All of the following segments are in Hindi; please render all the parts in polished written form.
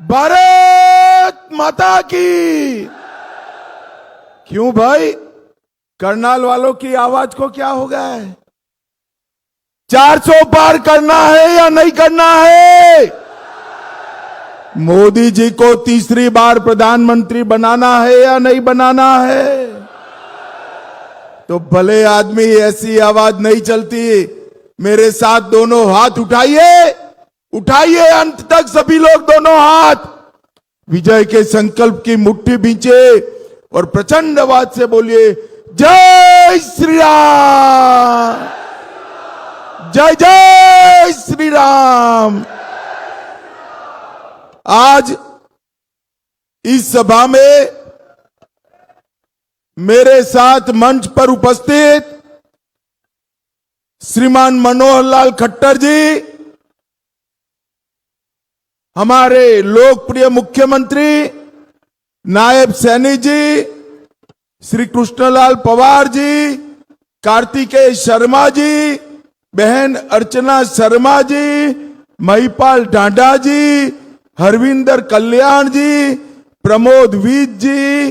भारत माता की। क्यों भाई, करनाल वालों की आवाज को क्या हो गया है? 400 पार करना है या नहीं करना है? मोदी जी को तीसरी बार प्रधानमंत्री बनाना है या नहीं बनाना है? तो भले आदमी ऐसी आवाज नहीं चलती। मेरे साथ दोनों हाथ उठाइए, उठाइए अंत तक सभी लोग दोनों हाथ। विजय के संकल्प की मुट्ठी भींचे और प्रचंड आवाज से बोलिए, जय श्री राम, जय जय श्री राम। आज इस सभा में मेरे साथ मंच पर उपस्थित श्रीमान मनोहर लाल खट्टर जी, हमारे लोकप्रिय मुख्यमंत्री नायब सैनी जी, श्री कृष्णलाल पवार जी, कार्तिकेय शर्मा जी, बहन अर्चना शर्मा जी, महिपाल डांडा जी, हरविंदर कल्याण जी, प्रमोद वीत जी,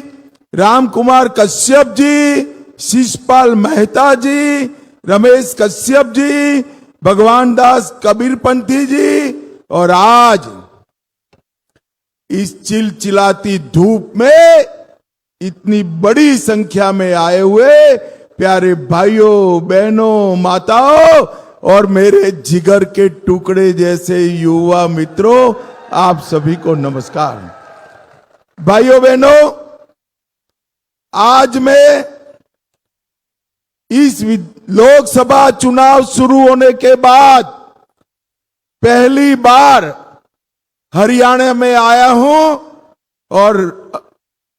राम कुमार कश्यप जी, शिषपाल मेहता जी, रमेश कश्यप जी, भगवान दास कबीरपंथी जी, और आज इस चिलचिलाती धूप में इतनी बड़ी संख्या में आए हुए प्यारे भाइयों बहनों माताओं और मेरे जिगर के टुकड़े जैसे युवा मित्रों, आप सभी को नमस्कार। भाइयों बहनों, आज मैं इस लोकसभा चुनाव शुरू होने के बाद पहली बार हरियाणा में आया हूं और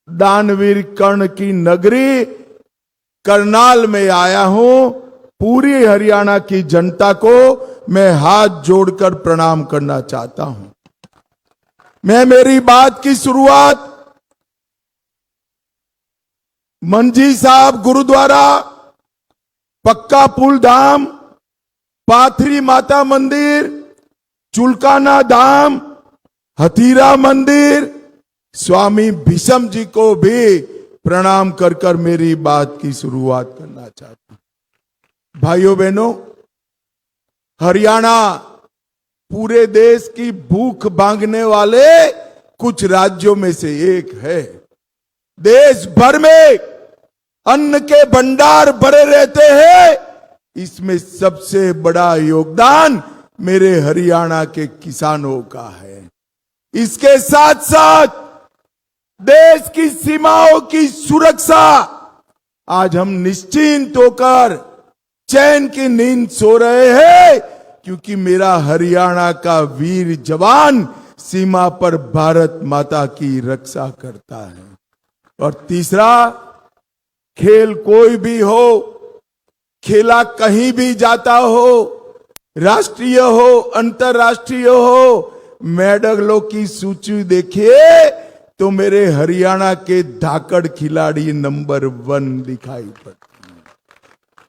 दानवीर कर्ण की नगरी करनाल में आया हूं। पूरी हरियाणा की जनता को मैं हाथ जोड़कर प्रणाम करना चाहता हूं। मैं मेरी बात की शुरुआत मंजी साहब गुरुद्वारा, पक्का पुल धाम, पाथरी माता मंदिर, चुलकाना धाम, हथीरा मंदिर, स्वामी भीष्म जी को भी प्रणाम कर कर मेरी बात की शुरुआत करना चाहता हूं। भाइयों बहनों, हरियाणा पूरे देश की भूख भांगने वाले कुछ राज्यों में से एक है। देश भर में अन्न के भंडार भरे रहते हैं, इसमें सबसे बड़ा योगदान मेरे हरियाणा के किसानों का है। इसके साथ साथ देश की सीमाओं की सुरक्षा, आज हम निश्चिंत होकर चैन की नींद सो रहे हैं क्योंकि मेरा हरियाणा का वीर जवान सीमा पर भारत माता की रक्षा करता है। और तीसरा, खेल कोई भी हो, खेला कहीं भी जाता हो, राष्ट्रीय हो अंतरराष्ट्रीय हो, मेडलों की सूची देखिए तो मेरे हरियाणा के धाकड़ खिलाड़ी नंबर 1 दिखाई पड़ते हैं।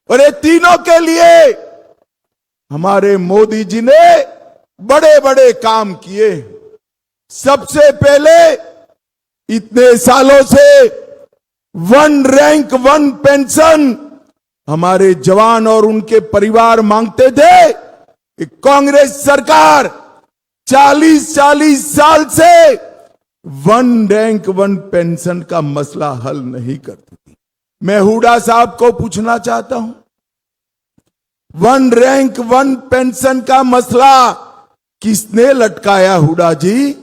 और ये तीनों के लिए हमारे मोदी जी ने बड़े बड़े काम किए। सबसे पहले इतने सालों से 1 रैंक 1 पेंशन हमारे जवान और उनके परिवार मांगते थे कि कांग्रेस सरकार 40 साल से 1 रैंक 1 पेंशन का मसला हल नहीं करती थी। मैं हुड्डा साहब को पूछना चाहता हूं, 1 रैंक 1 पेंशन का मसला किसने लटकाया? हुड्डा जी,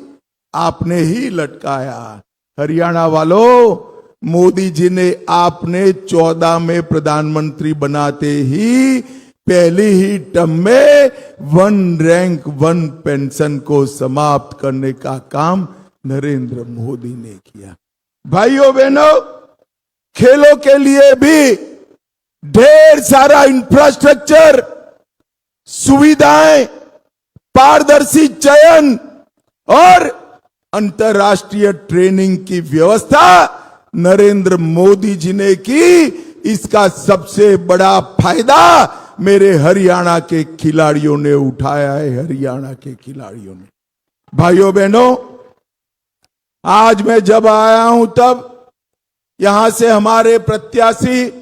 आपने ही लटकाया। हरियाणा वालों, मोदी जी ने आपने 14 में प्रधानमंत्री बनाते ही पहली ही टर्म में 1 रैंक 1 पेंशन को समाप्त करने का काम नरेंद्र मोदी ने किया। भाइयों बहनों, खेलों के लिए भी ढेर सारा इंफ्रास्ट्रक्चर, सुविधाएं, पारदर्शी चयन और अंतर्राष्ट्रीय ट्रेनिंग की व्यवस्था नरेंद्र मोदी जी ने की। इसका सबसे बड़ा फायदा मेरे हरियाणा के खिलाड़ियों ने उठाया है। हरियाणा के खिलाड़ियों ने, भाइयों बहनों, आज मैं जब आया हूं तब यहां से हमारे प्रत्याशी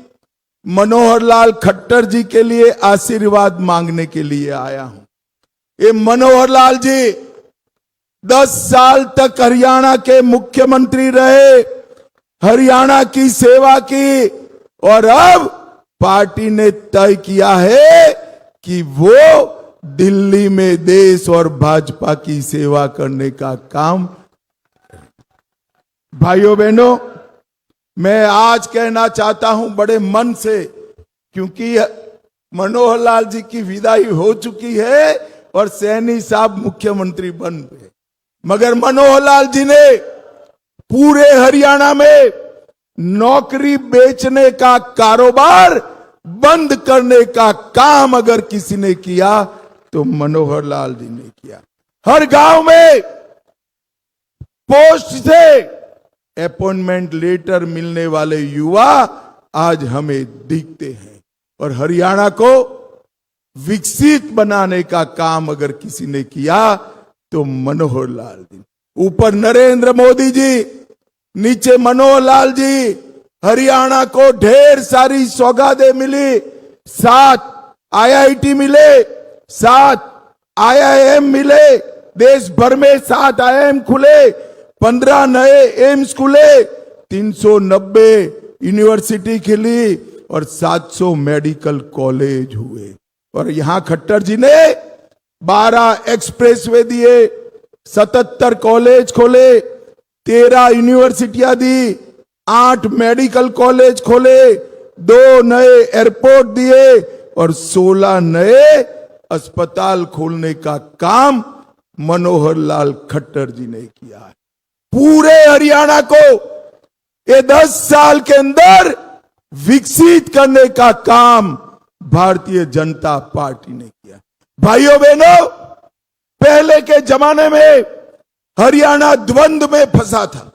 मनोहर लाल खट्टर जी के लिए आशीर्वाद मांगने के लिए आया हूं। ये मनोहर लाल जी 10 साल तक हरियाणा के मुख्यमंत्री रहे, हरियाणा की सेवा की, और अब पार्टी ने तय किया है कि वो दिल्ली में देश और भाजपा की सेवा करने का काम। भाइयों बहनों, मैं आज कहना चाहता हूं बड़े मन से, क्योंकि मनोहर लाल जी की विदाई हो चुकी है और सैनी साहब मुख्यमंत्री बन गए, मगर मनोहर लाल जी ने पूरे हरियाणा में नौकरी बेचने का कारोबार बंद करने का काम अगर किसी ने किया तो मनोहर लाल जी ने किया। हर गांव में पोस्ट से अपॉइंटमेंट लेटर मिलने वाले युवा आज हमें दिखते हैं, और हरियाणा को विकसित बनाने का काम अगर किसी ने किया तो मनोहर लाल जी। ऊपर नरेंद्र मोदी जी, नीचे मनोहर लाल जी। हरियाणा को ढेर सारी सौगातें मिली, 7 IIT मिले, 7 IIM मिले, देश भर में 7 IIM खुले, 15 नए एम्स खुले, 390 यूनिवर्सिटी खुली और 700 मेडिकल कॉलेज हुए। और यहां खट्टर जी ने 12 एक्सप्रेसवे दिए, 77 कॉलेज खोले, 13 यूनिवर्सिटियां दी, 8 मेडिकल कॉलेज खोले, 2 नए एयरपोर्ट दिए और 16 नए अस्पताल खोलने का काम मनोहर लाल खट्टर जी ने किया है। पूरे हरियाणा को ये 10 साल के अंदर विकसित करने का काम भारतीय जनता पार्टी ने किया। भाइयों बहनों, पहले के जमाने में हरियाणा द्वंद्व में फंसा था।